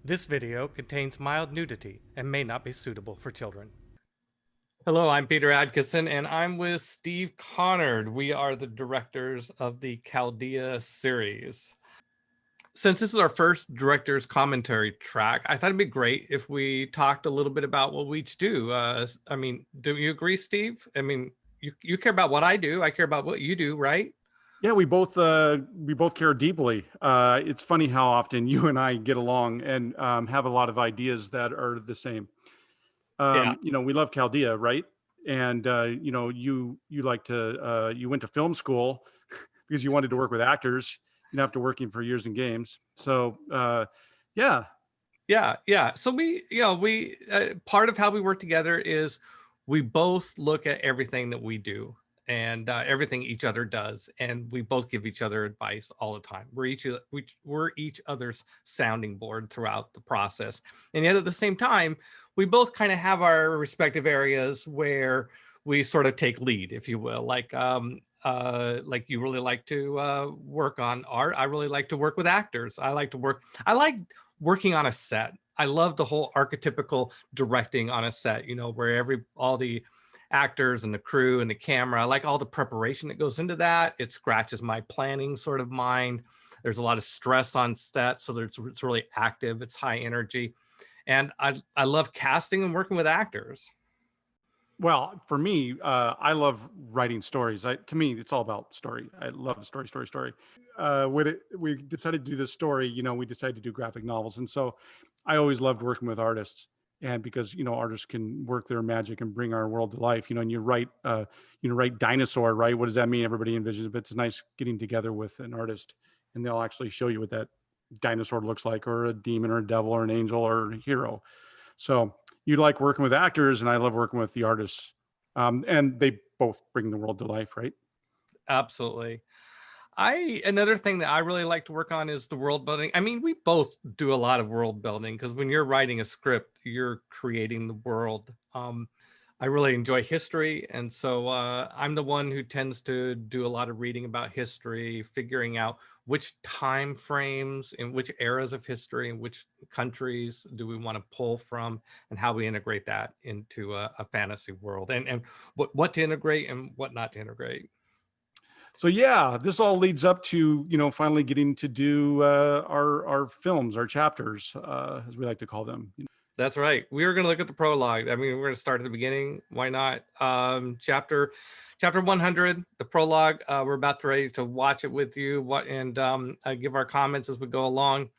This video contains mild nudity and may not be suitable for children. Hello, I'm Peter Adkison, and I'm with Steve Conard. We are the directors of the Chaldea series. Since this is our first director's commentary track, I thought it'd be great if we talked a little bit about what we each do. Do you agree, Steve? I mean, you care about what I do. I care about what you do, right? Yeah, we both care deeply. It's funny how often you and I get along and have a lot of ideas that are the same. Yeah. We love Chaldea, right? And you like to you went to film school because you wanted to work with actors, after working for years in games. So yeah. Yeah. So we part of how we work together is we both look at everything that we do and everything each other does, and we both give each other advice all the time. We're each other's sounding board throughout the process, and yet at the same time, we both kind of have our respective areas where we sort of take lead, if you will. Like you really like to work on art. I really like to work with actors. I like working on a set. I love the whole archetypical directing on a set, where all the actors and the crew and the camera, I like all the preparation that goes into that. It scratches my planning sort of mind. There's a lot of stress on set, so it's really active, it's high energy. And I love casting and working with actors. Well, for me, I love writing stories. To me, it's all about story. I love story. When we decided to do this story, we decided to do graphic novels. And so I always loved working with artists. And because, artists can work their magic and bring our world to life, and you write dinosaur, right? What does that mean? Everybody envisions it, but it's nice getting together with an artist and they'll actually show you what that dinosaur looks like, or a demon or a devil or an angel or a hero. So you like working with actors and I love working with the artists. And they both bring the world to life, right? Absolutely. Another thing that I really like to work on is the world building. I mean, we both do a lot of world building because when you're writing a script, you're creating the world. I really enjoy history, and so I'm the one who tends to do a lot of reading about history, figuring out which time frames and which eras of history and which countries do we want to pull from, and how we integrate that into a fantasy world, and what to integrate and what not to integrate. So yeah, this all leads up to finally getting to do our films, our chapters, as we like to call them. That's right. We are going to look at the prologue. I mean, we're going to start at the beginning. Why not? Chapter 100, the prologue. We're about to ready to watch it with you. And give our comments as we go along.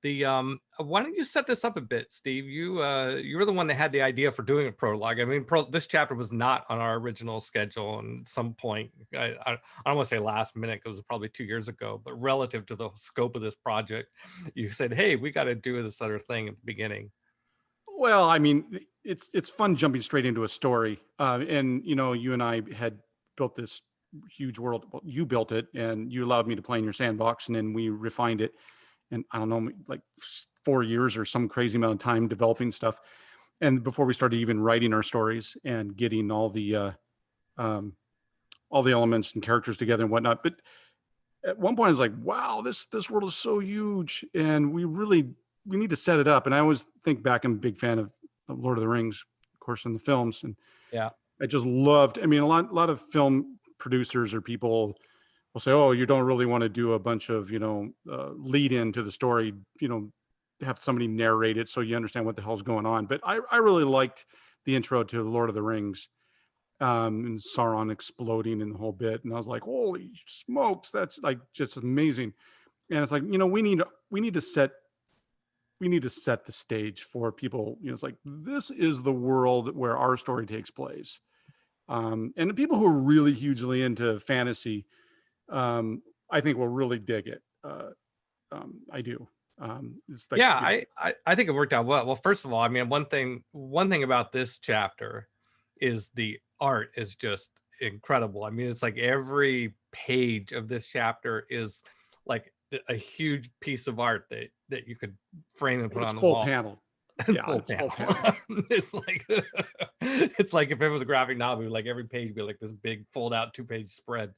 Why don't you set this up a bit, Steve? You were the one that had the idea for doing a prologue. I mean, this chapter was not on our original schedule, and some point, I don't want to say last minute, because it was probably 2 years ago, but relative to the scope of this project, you said, "Hey, we got to do this other thing at the beginning." Well, I mean, it's fun jumping straight into a story, and you and I had built this huge world. Well, you built it, and you allowed me to play in your sandbox, and then we refined it. And I don't know, like 4 years or some crazy amount of time developing stuff. And before we started even writing our stories and getting all the elements and characters together and whatnot. But at one point I was like, wow, this world is so huge, and we need to set it up. And I always think back, I'm a big fan of Lord of the Rings, of course, in the films. And Yeah. I just loved, I mean, a lot of film producers or people will say, oh, you don't really want to do a bunch of, lead into the story, have somebody narrate it so you understand what the hell's going on. But I really liked the intro to Lord of the Rings, and Sauron exploding and the whole bit. And I was like, holy smokes, that's like just amazing. And it's like, we need to set the stage for people. It's like, this is the world where our story takes place. And the people who are really hugely into fantasy, I think will really dig it. I do. It's like, Yeah, I think it worked out well. Well, first of all, I mean, one thing about this chapter is the art is just incredible. I mean, it's like every page of this chapter is like a huge piece of art that you could frame and put on the full wall. panel. Yeah, full panel. It's like if it was a graphic novel, like every page would be like this big fold out 2-page spread.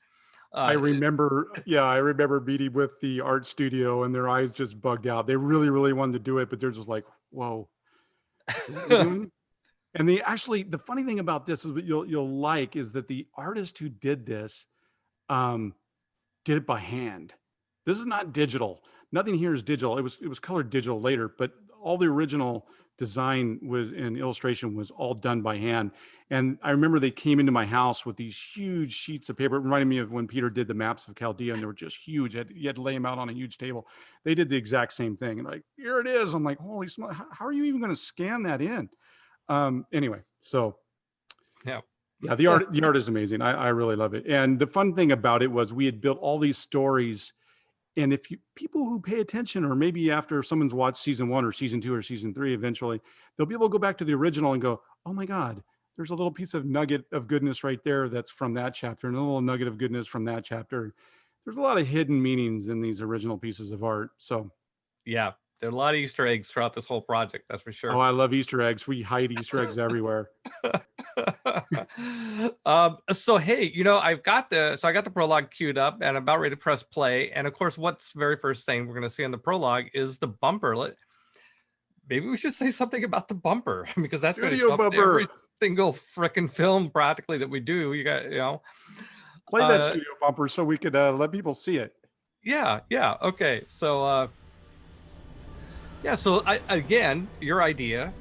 I remember meeting with the art studio and their eyes just bugged out. They really, really wanted to do it, but they're just like, whoa, what are we doing? And the funny thing about this is what you'll like is that the artist who did this did it by hand. This is not digital. Nothing here is digital. It was colored digital later, but all the original design was and illustration was all done by hand. And I remember they came into my house with these huge sheets of paper. It reminded me of when Peter did the maps of Chaldea, and they were just huge. You had to lay them out on a huge table. They did the exact same thing. And like, here it is. I'm like, holy smoke, how are you even going to scan that in? Anyway, so Yeah. yeah, the art is amazing. I really love it. And the fun thing about it was we had built all these stories. And if people who pay attention, or maybe after someone's watched season 1 or season 2 or season 3, eventually they'll be able to go back to the original and go, oh my God, there's a little piece of nugget of goodness right there that's from that chapter, and a little nugget of goodness from that chapter. There's a lot of hidden meanings in these original pieces of art. So yeah, there are a lot of Easter eggs throughout this whole project, that's for sure. oh, I love Easter eggs. We hide Easter eggs everywhere. So hey, I got the prologue queued up and I'm about ready to press play. And of course, what's the very first thing we're going to see in the prologue is the bumper. Maybe we should say something about the bumper, because that's going to show up in every single frickin' film practically that we do. Play that studio bumper so we could let people see it. Yeah. Okay. So again, your idea.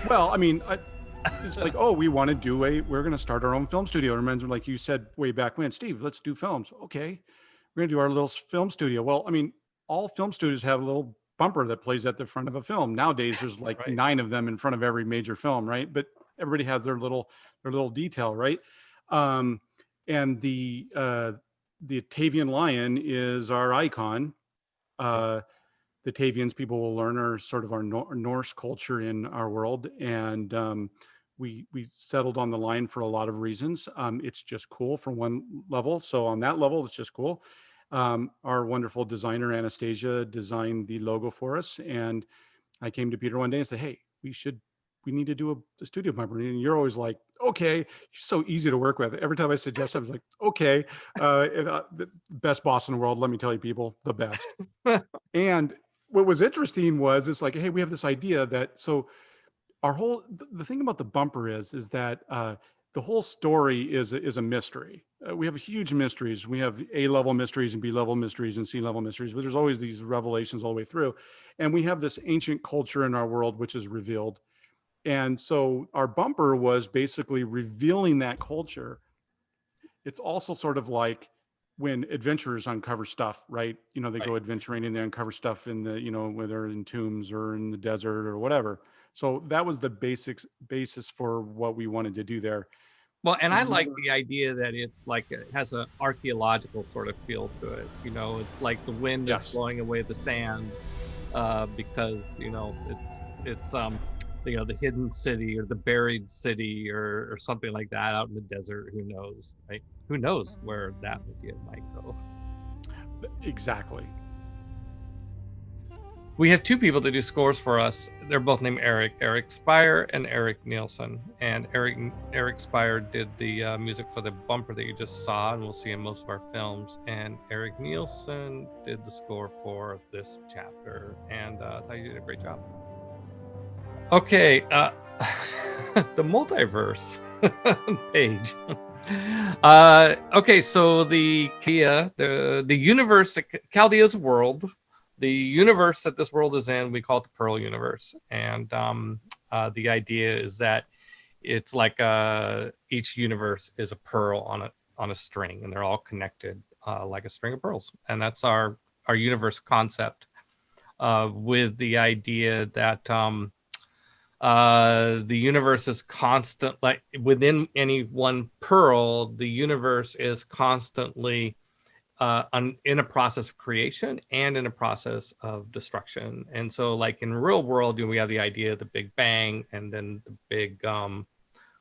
Well, I mean, it's like, oh, we're going to start our own film studio. Remember, like you said way back when, Steve, let's do films. Okay, we're going to do our little film studio. Well, I mean, all film studios have a little bumper that plays at the front of a film. Nowadays, there's like right. 9 of them in front of every major film, right? But everybody has their little detail, right? And the Tavjan lion is our icon. The Tavians, people will learn, are sort of our Norse culture in our world. And we settled on the lion for a lot of reasons. It's just cool from one level. So on that level, it's just cool. Our wonderful designer, Anastasia, designed the logo for us. And I came to Peter one day and said, hey, we need to do a studio bumper. And you're always like, okay, you're so easy to work with. Every time I suggest, I was like, okay. The best boss in the world, let me tell you, people, the best. And what was interesting was it's like, hey, we have this idea that, so the thing about the bumper is that the whole story is a mystery. We have huge mysteries. We have A-level mysteries and B-level mysteries and C-level mysteries, but there's always these revelations all the way through. And we have this ancient culture in our world, which is revealed. And so our bumper was basically revealing that culture. It's also sort of like when adventurers uncover stuff, right? They go adventuring and they uncover stuff in the, whether in tombs or in the desert or whatever. So that was the basis for what we wanted to do there. Well, and I like the idea that it's like it has an archaeological sort of feel to it. It's like the wind is blowing away the sand because it's the hidden city or the buried city or something like that out in the desert. Who knows, right? Who knows where that idea might go? Exactly. We have 2 people to do scores for us. They're both named Eric Spire and Eric Nielsen. And Eric Spire did the music for the bumper that you just saw, and we'll see in most of our films. And Eric Nielsen did the score for this chapter, and I thought you did a great job. Okay, the multiverse page. Okay, so the universe, Chaldea's world, the universe that this world is in, we call it the Pearl universe. And the idea is that it's like each universe is a pearl on a string, and they're all connected like a string of pearls. And that's our universe concept, with the idea that the universe is constant, like within any one pearl, the universe is constantly in a process of creation and in a process of destruction. And so like in real world, we have the idea of the Big Bang, and then the big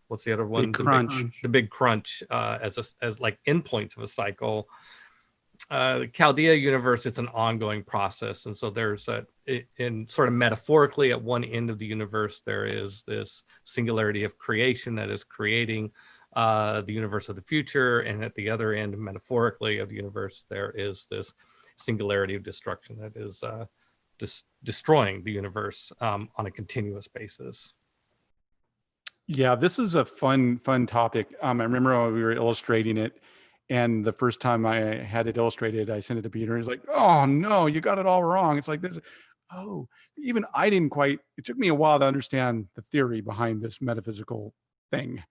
what's the other one? Big crunch. The big crunch as like endpoints of a cycle. The Chaldea universe is an ongoing process, and so there's in sort of metaphorically at one end of the universe there is this singularity of creation that is creating the universe of the future, and at the other end, metaphorically, of the universe, there is this singularity of destruction that is destroying the universe on a continuous basis. Yeah, this is a fun topic. I remember when we were illustrating it, and the first time I had it illustrated, I sent it to Peter. He's like, "Oh no, you got it all wrong." It's like this. Oh, even I didn't quite. It took me a while to understand the theory behind this metaphysical thing,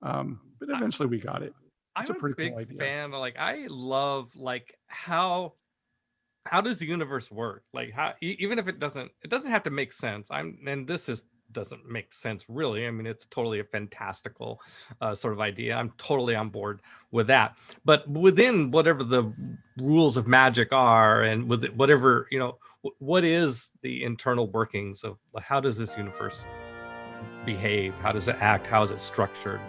but eventually we got it. It's I'm a pretty big cool idea. fan. I love how does the universe work? Like how even if it doesn't have to make sense. Doesn't make sense really. I mean, it's totally a fantastical sort of idea. I'm totally on board with that. But within whatever the rules of magic are, and with whatever, what is the internal workings of how does this universe behave? How does it act? How is it structured?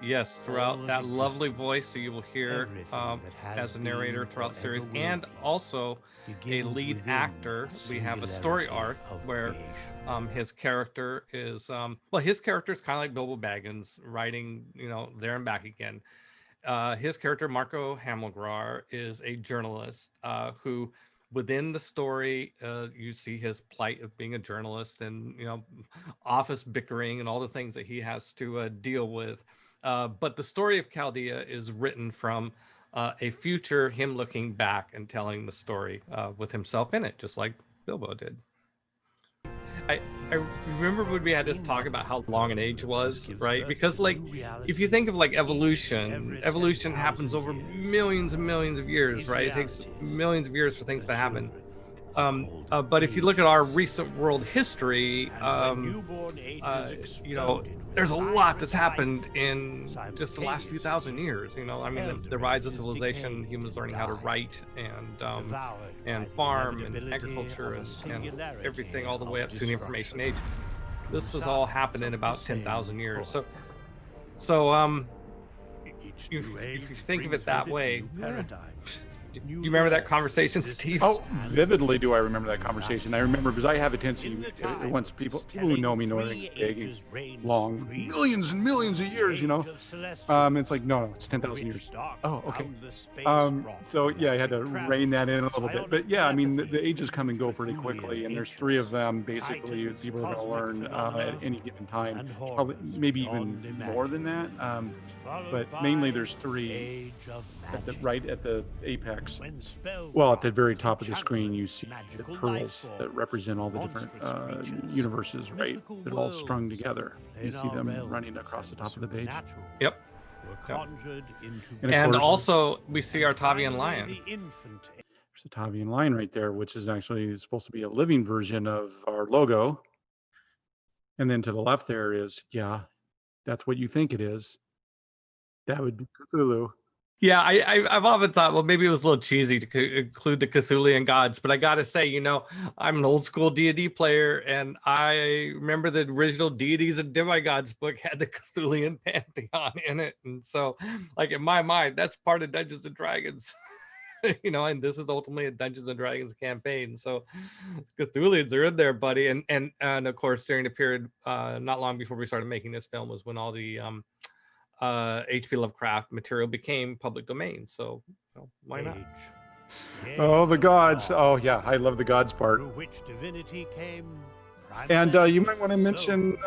Yes, throughout that lovely voice that you will hear as a narrator throughout the series, and also a lead actor. We have a story arc where his character is his character is kind of like Bilbo Baggins riding, there and back again. His character, Marco Hamelgrar, is a journalist who, within the story, you see his plight of being a journalist and office bickering and all the things that he has to deal with. But the story of Chaldea is written from a future him looking back and telling the story with himself in it, just like Bilbo did. I remember when we had this talk about how long an age was, right? Because if you think of evolution happens over millions and millions of years, right? It takes millions of years for things to happen. But if you look at our recent world history, there's a lot that's happened in just the last few thousand years. I mean, the rise of civilization, humans learning how to write and farm and agriculture and everything, all the way up to the information age. This has all happened in about 10,000 years. So if you think of it that way. Do you remember that conversation, Steve? Oh, vividly do I remember that conversation. I remember because I have a tendency, once people who know me know everything's big and long, millions and millions of years, it's like, no, it's 10,000 years. Oh, okay. So yeah, I had to rein that in a little bit. But yeah, I mean, the ages come and go pretty quickly, and there's 3 of them basically people are going to learn at any given time. Probably, maybe even more than that. But mainly there's 3 right at the apex. Well, at the very top of the screen, you see the pearls that represent all the different universes, right? They're all strung together. You see them running across the top of the page. Yep. And also, we see our Tavjan lion. There's a Tavjan lion right there, which is actually supposed to be a living version of our logo. And then to the left there is, yeah, that's what you think it is. That would be Cthulhu. Yeah, I've often thought, well, maybe it was a little cheesy to include the Cthulian gods, but I gotta say, I'm an old school D&D player, and I remember the original Deities and Demigods book had the Cthulian pantheon in it, and so, in my mind, that's part of Dungeons and Dragons, and this is ultimately a Dungeons and Dragons campaign, so Cthulians are in there, buddy, and of course, during the period not long before we started making this film was when all the H.P. Lovecraft material became public domain, so why not? Oh, the gods! Oh yeah, I love the gods part. Which divinity came? And you might want to mention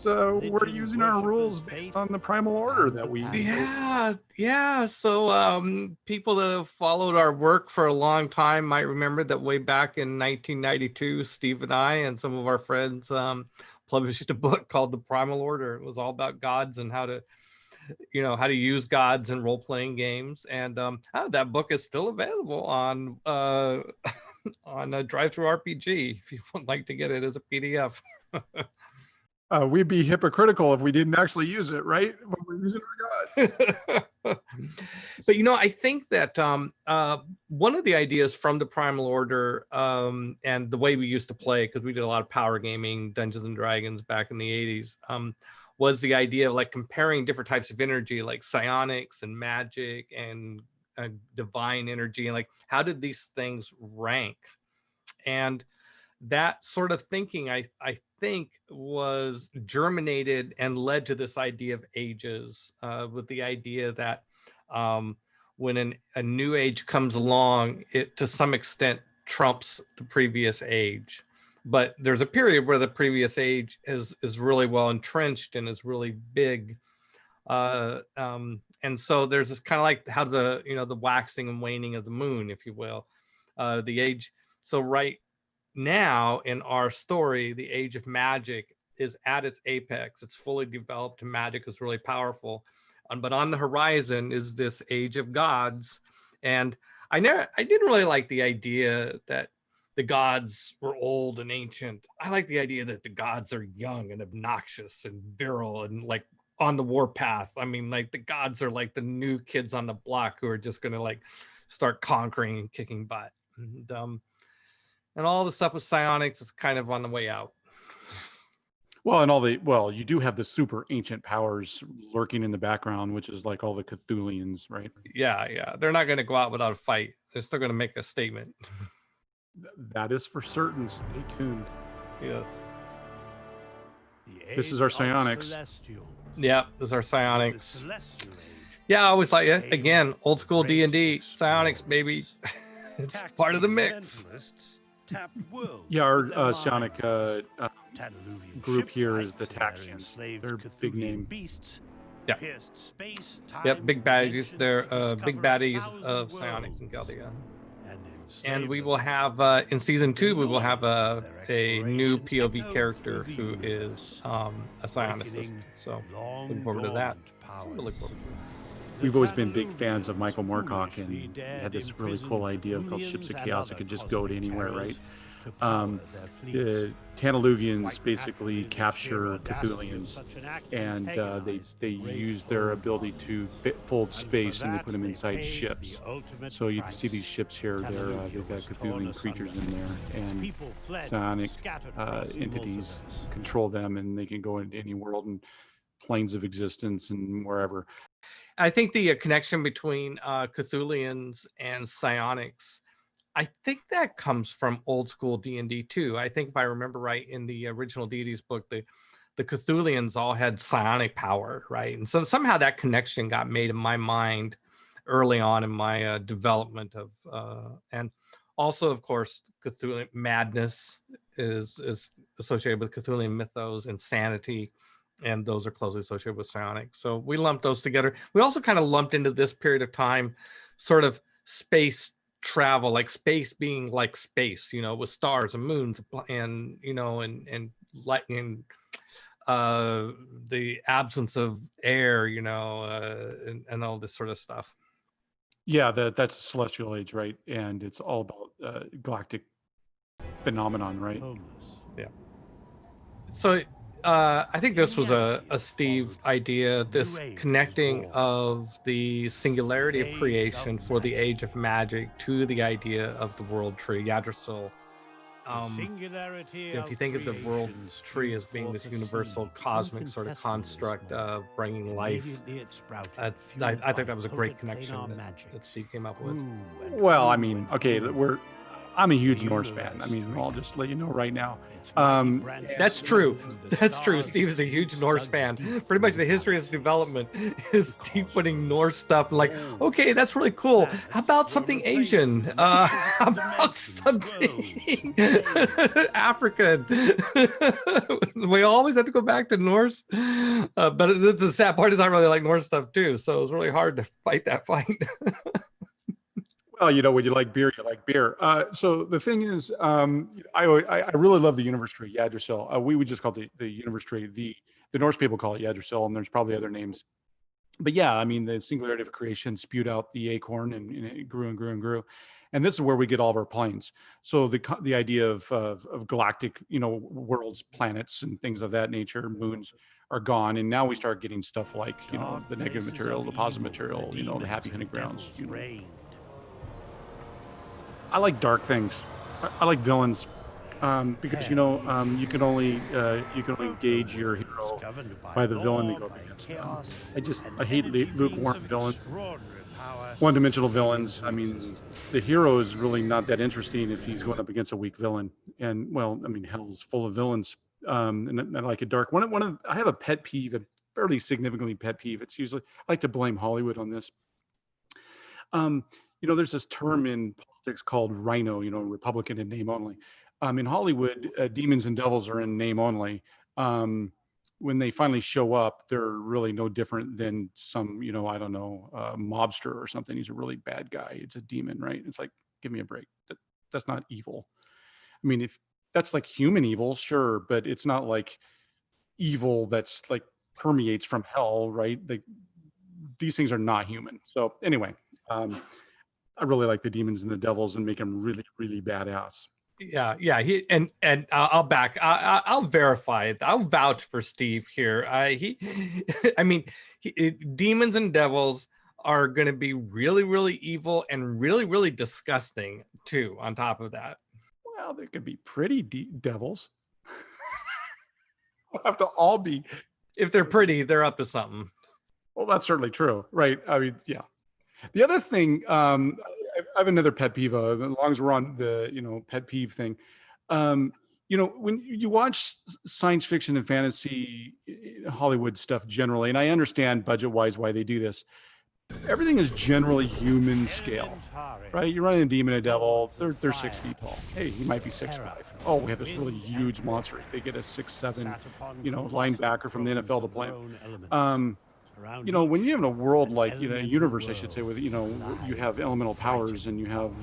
we're using our rules based on the primal order that we. Yeah. So people that have followed our work for a long time might remember that way back in 1992, Steve and I and some of our friends published a book called The Primal Order. It was all about gods and how to use gods in role-playing games, and that book is still available on on a drive-through RPG if you would like to get it as a PDF. We'd be hypocritical if we didn't actually use it, right? When we're using our gods. But I think that one of the ideas from the Primal Order and the way we used to play, because we did a lot of power gaming, Dungeons and Dragons back in the 80s, was the idea of comparing different types of energy, like psionics and magic and divine energy, and how did these things rank? And that sort of thinking, I think, was germinated and led to this idea of ages, with the idea that when a new age comes along, it to some extent trumps the previous age. But there's a period where the previous age is really well entrenched and is really big. And so there's this kind of like how the waxing and waning of the moon, if you will, the age. So right now in our story, the age of magic is at its apex. It's fully developed and magic is really powerful. But on the horizon is this age of gods. And I didn't really like the idea that the gods were old and ancient. I like the idea that the gods are young and obnoxious and virile and like on the warpath. I mean, like the gods are like the new kids on the block who are just going to like start conquering and kicking butt. And all the stuff with psionics is kind of on the way out. Well, and you do have the super ancient powers lurking in the background, which is like all the Cthulhians, right? Yeah. They're not going to go out without a fight. They're still going to make a statement. That is for certain. Stay tuned. Yes. This is our psionics. Yeah, this is our psionics. Yeah, I always like it. Again, old school D&D. Psionics, baby. It's part of the mix. Yeah, our psionic group here is the Taxians. They're big name. Yeah. Yep, big baddies. They're big baddies of psionics in Chaldea. And we will have in season 2, we will have a new POV character who is a psionicist. So looking forward to that. Look forward to it. We've always been big fans of Michael Moorcock, and he had this really cool idea called Ships of Chaos that could just go to anywhere, right? The Tantaluvians basically capture Cthulhians, and they use their ability to fold space, and they put them inside ships. So you can see these ships here. They've got Cthulhian creatures in there, and psionic entities control them, and they can go into any world and planes of existence and wherever. I think the connection between Cthulhians and psionics, I think that comes from old school D&D too. I think if I remember right, in the original Deities book, the Cthulhians all had psionic power, right? And so somehow that connection got made in my mind early on in my development of, and also, of course, Cthulhian madness is associated with Cthulhian mythos, insanity, and those are closely associated with psionics. So we lumped those together. We also kind of lumped into this period of time sort of space travel, like space being like space, with stars and moons and, and light and the absence of air, and all this sort of stuff. Yeah, that's celestial age, right? And it's all about galactic phenomenon, right? Yeah. So I think this was a Steve idea, this connecting of the singularity of creation for the age of magic to the idea of the world tree, Yggdrasil. If you think of the world tree as being this universal cosmic sort of construct of bringing life, I think that was a great connection that Steve came up with. Well, I mean, okay, I'm a huge Norse fan. I mean, I'll just let you know right now. That's true. That's true. Steve is a huge Norse fan. Pretty much the history of his development is Steve putting Norse stuff like, okay, that's really cool. How about something Asian? How about something African? We always have to go back to Norse. But the sad part is I really like Norse stuff too. So it was really hard to fight that fight. Well, when you like beer, you like beer. So the thing is, I really love the universe tree, Yggdrasil. We would just call it the universe tree. The Norse people call it Yggdrasil, and there's probably other names. But yeah, I mean, the singularity of creation spewed out the acorn, and it grew and grew and grew. And this is where we get all of our planes. So the idea of galactic, worlds, planets, and things of that nature, moons, are gone, and now we start getting stuff like the negative material, the positive material, the happy hunting grounds. I like dark things. I like villains, because you can only gauge your hero by the villain they go against. I hate lukewarm villains. one-dimensional villains. I mean, the hero is really not that interesting if he's going up against a weak villain. And well, I mean, hell is full of villains. And I like it dark. I have a pet peeve, a fairly significantly pet peeve. It's usually, I like to blame Hollywood on this. There's this term in politics called rhino, Republican in name only. In Hollywood, demons and devils are in name only. When they finally show up, they're really no different than some, I don't know, mobster or something. He's a really bad guy. It's a demon, right? It's like, give me a break. That's not evil. I mean, if that's like human evil, sure, but it's not like evil that's like permeates from hell, right? These things are not human. So anyway, I really like the demons and the devils and make them really, really badass. Yeah. I'll verify it. I'll vouch for Steve here. Demons and devils are going to be really, really evil and really, really disgusting too. On top of that, well, they could be pretty devils. We'll have to all be. If they're pretty, they're up to something. Well, that's certainly true, right? I mean, yeah. The other thing, I have another pet peeve. As long as we're on the pet peeve thing, when you watch science fiction and fantasy Hollywood stuff generally, and I understand budget-wise why they do this, everything is generally human scale, right? You're running a demon, a devil, they're 6 feet tall. Hey, he might be 6'5". Oh, we have this really huge monster. They get a 6'7", linebacker from the NFL to play him. When you have a world like, a universe, I should say, with, you have elemental powers and you have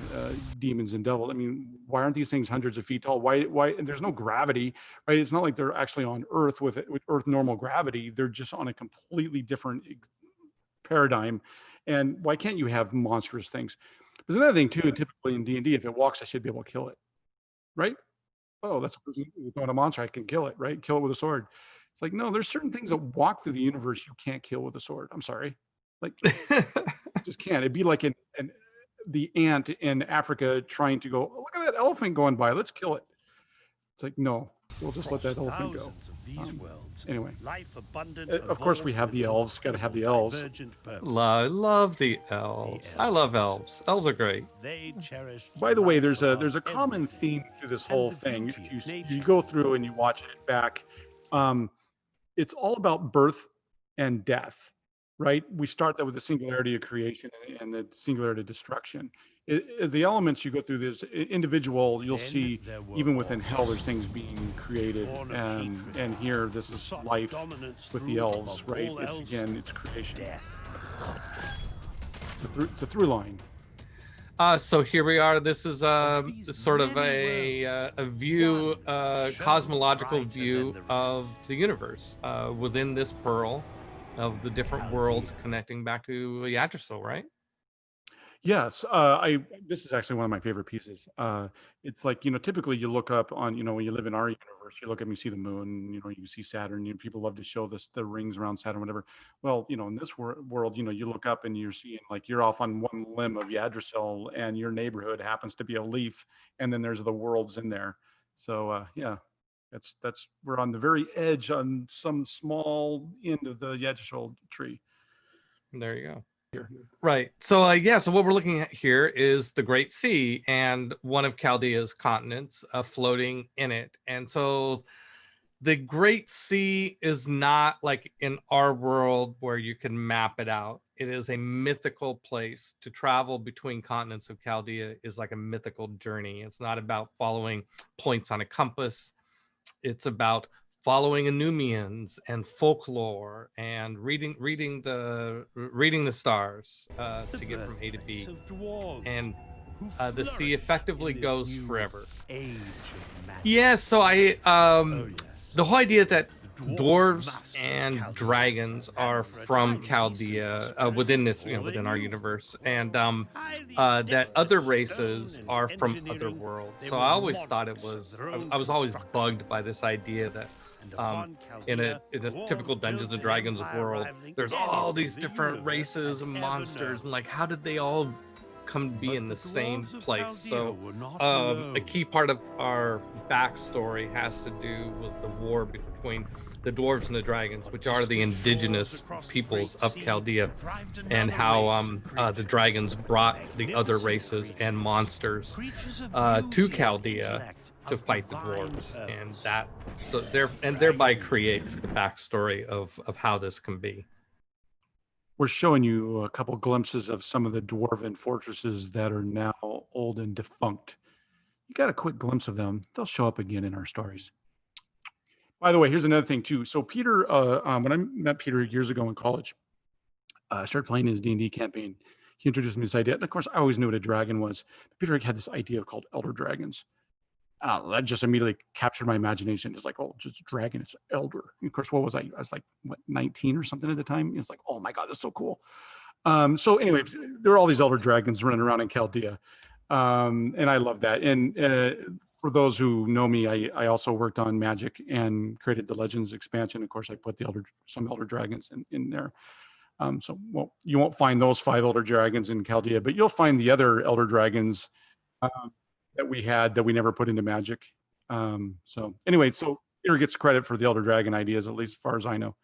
demons and devils. I mean, why aren't these things hundreds of feet tall? Why, and there's no gravity, right? It's not like they're actually on Earth with Earth normal gravity. They're just on a completely different paradigm. And why can't you have monstrous things? There's another thing too, typically in D&D, if it walks, I should be able to kill it, right? Oh, that's throwing a monster, I can kill it, right? Kill it with a sword. It's like, no, there's certain things that walk through the universe you can't kill with a sword. I'm sorry. Like, you just can't. It'd be like the ant in Africa trying to go, oh, look at that elephant going by. Let's kill it. It's like, no, we'll just let that elephant go. Anyway, of course, we have the elves. Got to have the elves. Love the elves. I love elves. Elves are great. By the way, there's a common theme through this whole thing. If you go through and you watch it back, it's all about birth and death, right? We start that with the singularity of creation and the singularity of destruction. As the elements you go through this individual, you'll see even within hell, there's things being created. And here, this is life with the elves, right? It's creation. The through line. So here we are. This is sort of a view, cosmological view of the universe within this pearl of the different worlds connecting back to Yggdrasil, right? Yes, this is actually one of my favorite pieces. It's like, typically you look up on, when you live in our universe, you look up and you see the moon, you see Saturn, people love to show the rings around Saturn, whatever. Well, in this world, you look up and you're seeing like you're off on one limb of Yggdrasil and your neighborhood happens to be a leaf, and then there's the worlds in there. So yeah, that's we're on the very edge on some small end of the Yggdrasil tree. There you go. Right. So so what we're looking at here is the Great Sea and one of Chaldea's continents floating in it. And so the Great Sea is not like in our world where you can map it out. It is a mythical place. To travel between continents of Chaldea is like a mythical journey. It's not about following points on a compass. It's about following Enumians and folklore and reading the stars to get from A to B. And the sea effectively goes forever. Yeah, so the whole idea that dwarves and dragons are from Chaldea within this, within our universe, and that other races are from other worlds. So I always thought I was always bugged by this idea that in a typical Dungeons and Dragons world, there's all these different races and monsters, and like, how did they all come to be in the same dwarves of place. Chaldea So were not a alone. key part of our backstory has to do with the war between the dwarves and the dragons, which are the Distant shores indigenous across the peoples great of sea Chaldea, thrived and another how race of the creatures. dragons brought the other Magnificent races and creatures. monsters Creatures of to beauty, of Chaldea intellect, to of fight the divine dwarves, and purpose. that thereby creates the backstory of how this can be. We're showing you a couple glimpses of some of the dwarven fortresses that are now old and defunct. You got a quick glimpse of them. They'll show up again in our stories. By the way, here's another thing too. So Peter, when I met Peter years ago in college, I started playing his D&D campaign. He introduced me to this idea. And of course, I always knew what a dragon was. But Peter had this idea called elder dragons. That just immediately captured my imagination. It's like, oh, just a dragon, it's elder. And of course, what was I? I was like, what, 19 or something at the time? It was like, oh my God, that's so cool. So anyway, there are all these elder dragons running around in Chaldea. And I love that. And for those who know me, I also worked on Magic and created the Legends expansion. Of course, I put some elder dragons in there. So well, you won't find those 5 elder dragons in Chaldea, but you'll find the other elder dragons that we had that we never put into Magic. So anyway, so Peter gets credit for the elder dragon ideas, at least as far as I know.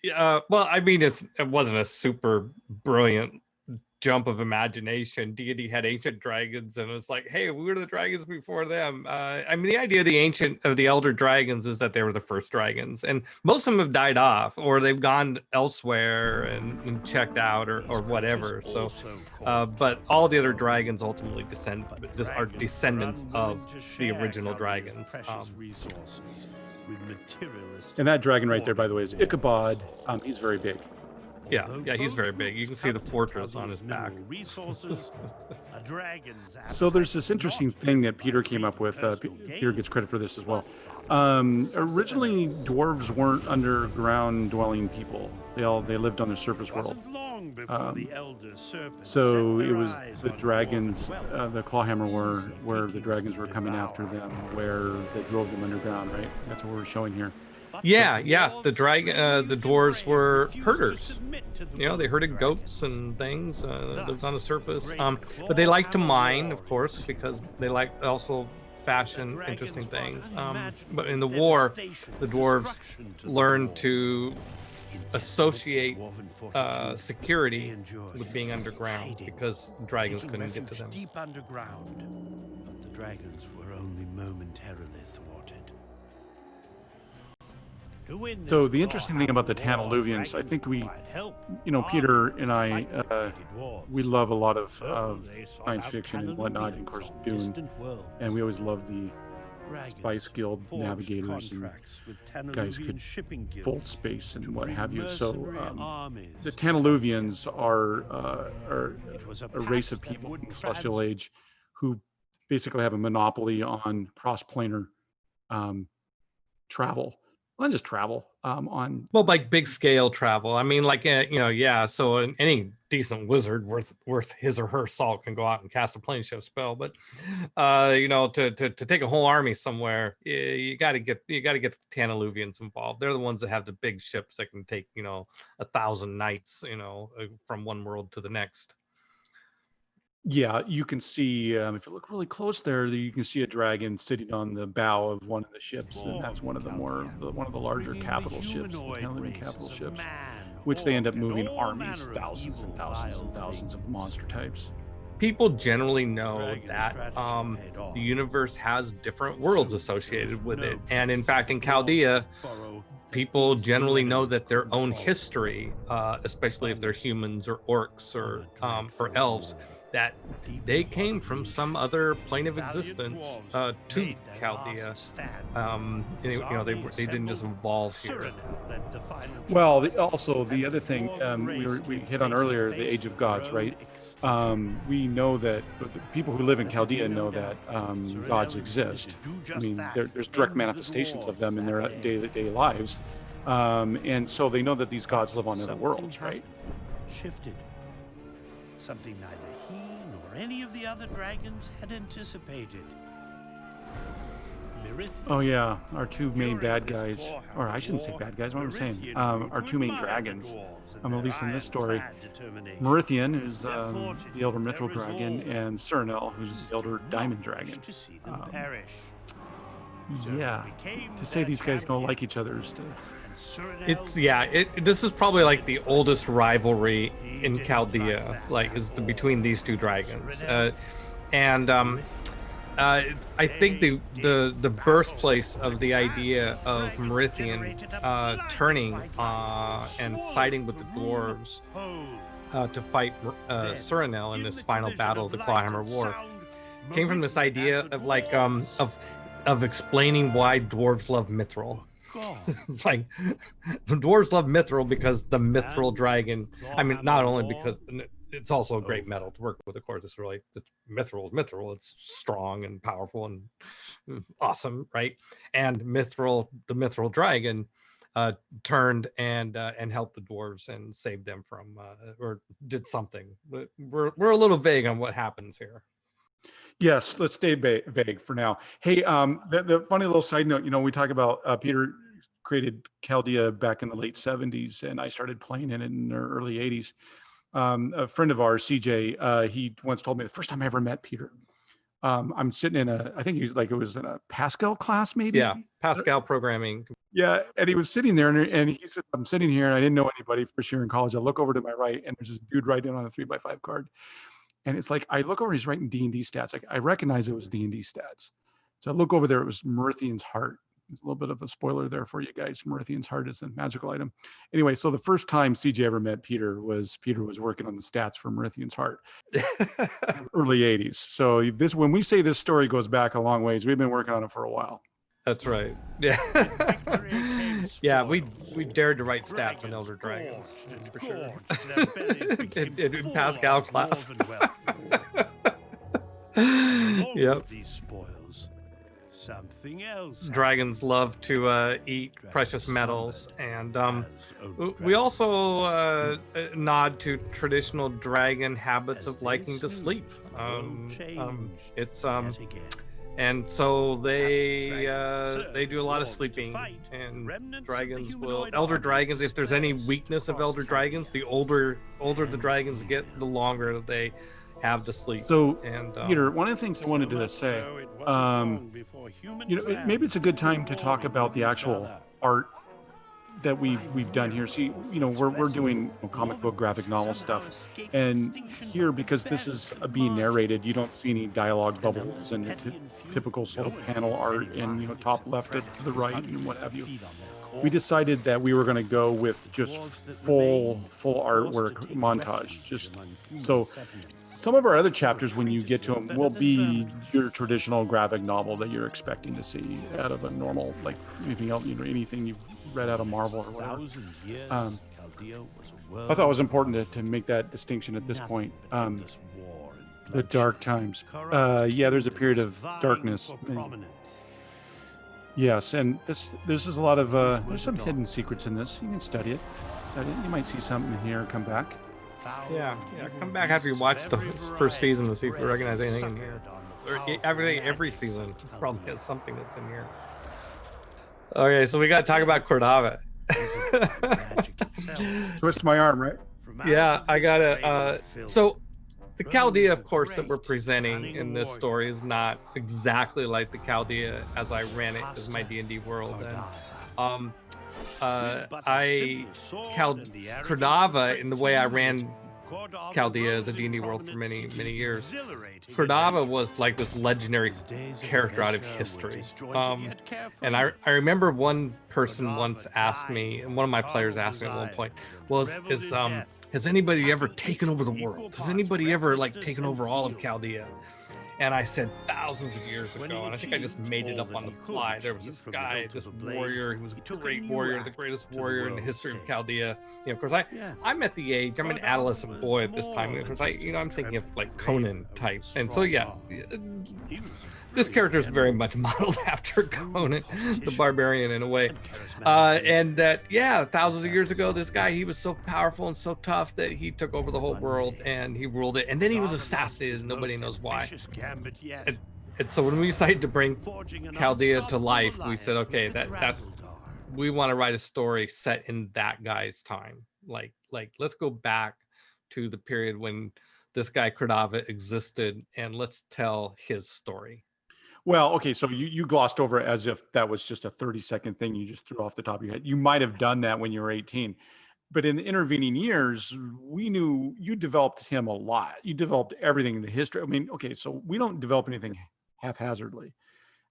Yeah, well, I mean, it wasn't a super brilliant jump of imagination. Deity had ancient dragons, and it's like, hey, we were the dragons before them. I mean, the idea of the elder dragons is that they were the first dragons, and most of them have died off, or they've gone elsewhere and checked out, or whatever. So, but all the other dragons ultimately are descendants of the original dragons. And that dragon right there, by the way, is Ichabod. He's very big. Yeah, he's very big. You can see the fortress on his back. So there's this interesting thing that Peter came up with. Peter gets credit for this as well. Originally, dwarves weren't underground dwelling people. They lived on the surface world. So it was the dragons, the Clawhammer War, where the dragons were coming after them, where they drove them underground, right? That's what we're showing here. Yeah. The dwarves were herders. You know, they herded goats and things. Lived on the surface. But they liked to mine, of course, because they liked also fashion interesting things. But in the war, the dwarves learned to associate security with being underground because dragons couldn't get to them. Deep underground, but the dragons were only momentarily thwarted. So the interesting thing about the Tantaluvians, I think Peter and I, we love a lot of science fiction and whatnot, and of course Dune, and we always love the Spice Guild navigators and guys who could fold space and what have you. So the Tantaluvians are a race of people in the Celestial Age who basically have a monopoly on cross-planar travel. Well, not just travel like big scale travel. I mean, like so any decent wizard worth his or her salt can go out and cast a plane shift spell, but to take a whole army somewhere, you got to get the Tantaluvians involved. They're the ones that have the big ships that can take 1,000 knights from one world to the next. Yeah, you can see, if you look really close there, you can see a dragon sitting on the bow of one of the ships, and that's one of the larger capital ships, the Tantaluvian capital ships, which they end up moving armies, thousands and thousands and thousands of monster types. People generally know that the universe has different worlds associated with it, and in fact, in Chaldea, people generally know that their own history, especially if they're humans or orcs or elves, that they came from some other plane of existence to Chaldea. They didn't just evolve here. Well, also the other thing we hit on earlier, the Age of Gods, right? We know that the people who live in Chaldea know that gods exist. I mean, there's direct manifestations of them in their day-to-day lives. And so they know that these gods live on other worlds, right? Shifted. Something neither he nor any of the other dragons had anticipated. Oh yeah, our two main bad guys, or I shouldn't say bad guys. What am I saying? Our two main dragons. At least in this story, Merithian, who's the elder mithril dragon, and Cernel, who's the elder diamond dragon. Yeah, to say these guys don't like each other is to... This is probably like the oldest rivalry in Chaldea, like is between these two dragons, I think the birthplace of the idea of Merithian turning and siding with the dwarves to fight Cernel in this final battle of the Clawhammer War came from this idea of like of explaining why dwarves love mithril. It's like the dwarves love mithril because the mithril dragon. I mean, not only because it's also a great metal to work with. Of course, it's mithril is mithril. It's strong and powerful and awesome, right? And the mithril dragon, turned and helped the dwarves and saved them from or did something. We're a little vague on what happens here. Yes, let's stay vague for now. Hey, the funny little side note, we talk about Peter created Chaldea back in the late 70s, and I started playing in it in the early 80s. A friend of ours, CJ, he once told me the first time I ever met Peter, I'm sitting in I think it was in a Pascal class, maybe? Yeah, Pascal programming. Yeah, and he was sitting there, and he said, I'm sitting here, and I didn't know anybody first year in college. I look over to my right, and there's this dude writing on a 3x5 card. And it's like, I look over, he's writing D&D stats. Like, I recognize it was D&D stats. So I look over there, it was Merithian's heart. There's a little bit of a spoiler there for you guys. Merithian's heart is a magical item. Anyway, so the first time CJ ever met Peter was working on the stats for Merithian's heart. Early 80s. So when we say this story goes back a long ways, we've been working on it for a while. That's right. Yeah. Yeah, we dared to write stats on Elder Dragons, that's for sure. in Pascal class. Yep. Something else. Dragons love to eat precious metals, and we also nod to traditional dragon habits of liking to sleep. And so they do a lot of sleeping, and elder dragons, if there's any weakness of elder dragons, the older the dragons get, the longer they have to sleep. So, Peter, one of the things I wanted to say, maybe it's a good time to talk about the actual art that we've done here. See, we're doing comic book, graphic novel stuff, and here, because this is being narrated, you don't see any dialogue bubbles and the typical sort of panel art and top left to the right and what have you. We decided that we were going to go with just full artwork montage. Just so some of our other chapters, when you get to them, will be your traditional graphic novel that you're expecting to see out of a normal, like anything else, anything you've read out of Marvel or whatever. I thought it was important to make that distinction at this point. The dark times. There's a period of darkness. Yes, and this is a lot of there's some hidden secrets in this. You can study it. You might see something in here. Come back. Yeah. Come back after you watch the first season to see if you recognize anything in here. Every season probably has something that's in here. Okay, so we got to talk about Kordaava. Twist my arm, right? Yeah, I gotta. So the Chaldea, of course, that we're presenting in this story is not exactly like the Chaldea as I ran it as my D&D world. And Kordaava, in the way I ran Chaldea as a D&D world for many years, Kordaava was like this legendary character out of history. And I remember one person once asked me, and one of my players asked me at one point, has anybody ever taken over the world? Has anybody ever taken over all of Chaldea? And I said thousands of years ago, and I think I just made it up on the fly. There was this guy, this warrior, who was a great warrior, the greatest warrior in the history of Chaldea. Of course, I'm at the age, I'm an adolescent boy at this time. Of course, I'm thinking of Conan type. And so, this character is very much modeled after Conan, the barbarian, in a way. And that, thousands of years ago, this guy, he was so powerful and so tough that he took over the whole world and he ruled it. And then he was assassinated and nobody knows why. And so when we decided to bring Forging an Chaldea to unstoppable life, we alliance said, with okay, the that's Drazzledar. we want to write a story set in that guy's time. Like let's go back to the period when this guy Kordaava existed, and let's tell his story. Well, okay, so you glossed over it as if that was just a 30-second thing you just threw off the top of your head. You might have done that when you were 18. But in the intervening years, we knew you developed him a lot. You developed everything in the history. I mean, okay, so we don't develop anything haphazardly.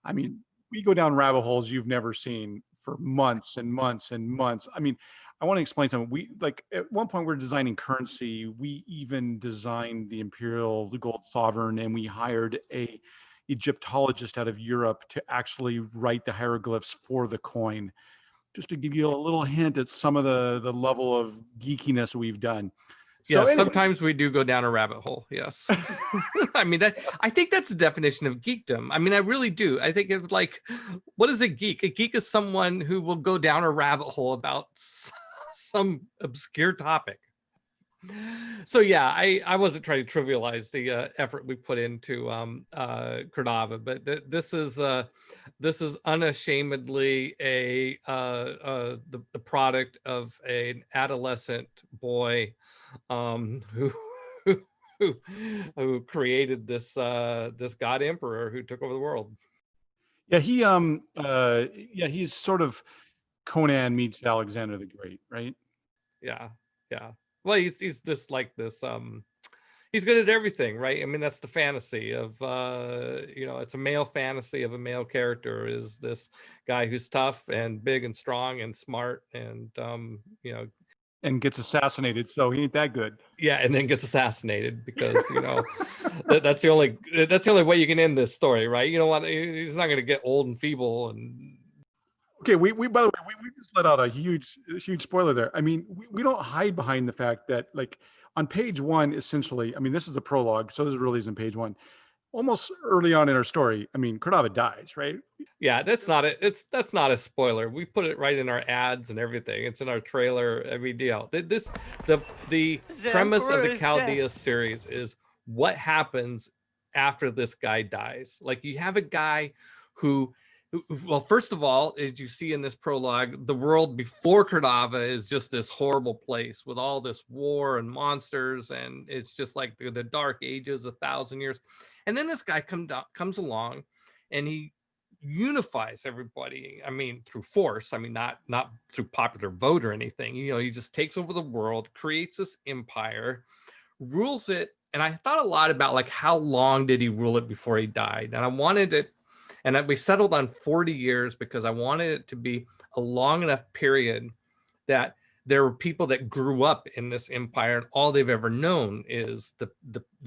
I mean, we go down rabbit holes you've never seen for months and months and months. I mean, I want to explain something. We like at one point we're designing currency. We even designed the imperial gold sovereign, and we hired a Egyptologist out of Europe to actually write the hieroglyphs for the coin, just to give you a little hint at some of the level of geekiness we've done. So Yeah, anyway. sometimes we do go down a rabbit hole. Yes. I mean, I think that's the definition of geekdom. I mean, I really do. I think it's like, what is a geek? A geek is someone who will go down a rabbit hole about some obscure topic. So yeah, I wasn't trying to trivialize the effort we put into Kordaava, but this is unashamedly the product of an adolescent boy who who created this god emperor who took over the world. Yeah, he's sort of Conan meets Alexander the Great, right? Yeah. Well, he's just like this. He's good at everything, right? I mean, that's the fantasy of it's a male fantasy of a male character is this guy who's tough and big and strong and smart and and gets assassinated, so he ain't that good. Yeah, and then gets assassinated because that's the only way you can end this story, right? You know what? He's not going to get old and feeble and. Okay, we by the way, we just let out a huge spoiler there. I mean, we don't hide behind the fact that, like, on page 1, essentially, I mean, this is the prologue, so this really isn't page 1. Almost early on in our story, I mean, Kordaava dies, right? Yeah, that's not a spoiler. We put it right in our ads and everything. It's in our trailer, every deal. The premise of the Chaldea series is what happens after this guy dies. Like, you have a guy who well, first of all, as you see in this prologue, the world before Kordaava is just this horrible place with all this war and monsters, and it's just like the dark ages, 1,000 years. And then this guy comes along, and he unifies everybody. I mean, through force. I mean, not through popular vote or anything. He just takes over the world, creates this empire, rules it. And I thought a lot about, like, how long did he rule it before he died? And I wanted it. And we settled on 40 years because I wanted it to be a long enough period that there were people that grew up in this empire, and all they've ever known is the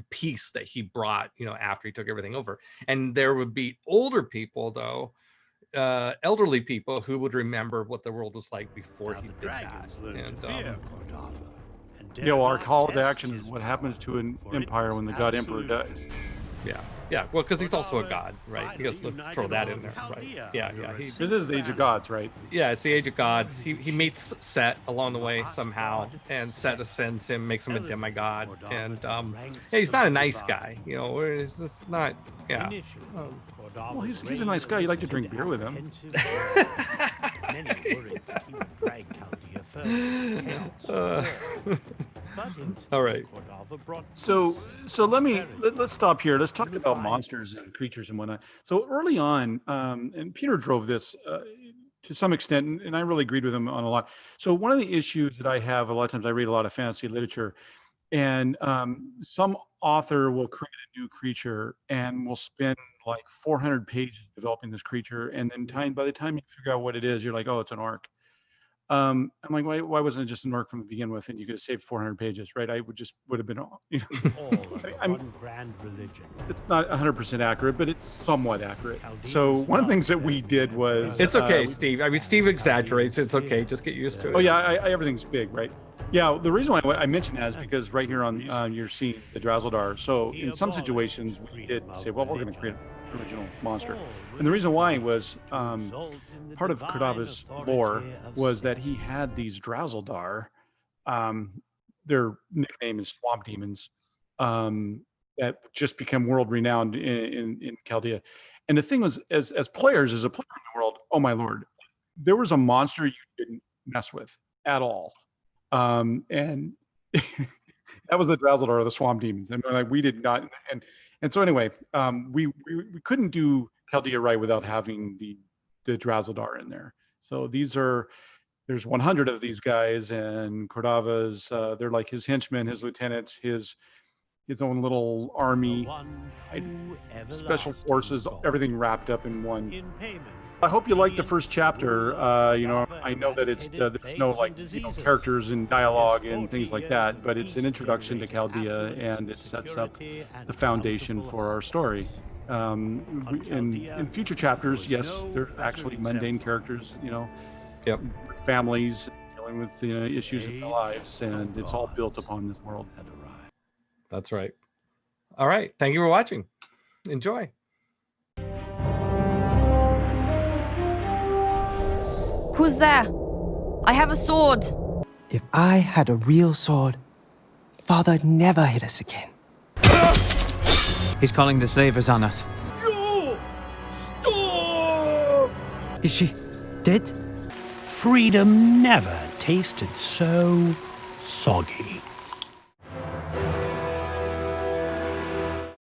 peace that he brought, after he took everything over. And there would be older people, though, elderly people, who would remember what the world was like before he did that. And our call to action is what happens to an empire when the god emperor dies. Yeah. Well, because he's also a god, right? Let's throw that in there, right? Yeah. This is the Age of Gods, right? Yeah, it's the Age of Gods. He meets Set along the way somehow, and Set ascends him, makes him a demigod, and he's not a nice guy, It's not. Yeah. Well, he's a nice guy. You like to drink beer with him. All right. So let's stop here. Let's talk about monsters and creatures and whatnot. So early on, and Peter drove this to some extent, and I really agreed with him on a lot. So one of the issues that I have a lot of times, I read a lot of fantasy literature, and some author will create a new creature and will spend like 400 pages developing this creature, and then by the time you figure out what it is, you're like, oh, it's an orc. I'm like, why wasn't it just an orc from the begin with, and you could have saved 400 pages, right? I would have been, All one grand religion. It's not 100% accurate, but it's somewhat accurate. So one of the things that we did was, it's okay, Steve. I mean, Steve exaggerates. It's okay. Just get used to it. Oh yeah, everything's big, right? Yeah. The reason why I mentioned that is because right here on you're seeing the Drazzledar. So in some situations we did say, well, we're going to create an original monster, and the reason why was part of Kordaava's lore was that he had these Drazzledar. Their nickname is swamp demons. that just became world renowned in Chaldea. And the thing was, as players, as a player in the world, oh my lord, there was a monster you didn't mess with at all. And that was the Drowsildar or the Swamp Demons. I mean, like, we did not, and so anyway, we couldn't do Chaldea right without having the Drowsildar in there. So there's 100 of these guys, and Kordaava's they're like his henchmen, his lieutenants, his own little army, special forces, everything wrapped up in one. I hope you liked the first chapter. I know that it's there's no characters and dialogue and things like that, but it's an introduction to Chaldea, and it sets up the foundation for our story. In future chapters, yes, they're actually mundane characters, Yep. with families, dealing with issues in their lives, and it's all built upon this world. That's right. All right. Thank you for watching. Enjoy. Who's there? I have a sword. If I had a real sword, Father'd never hit us again. He's calling the slavers on us. You! Stop! Is she dead? Freedom never tasted so soggy.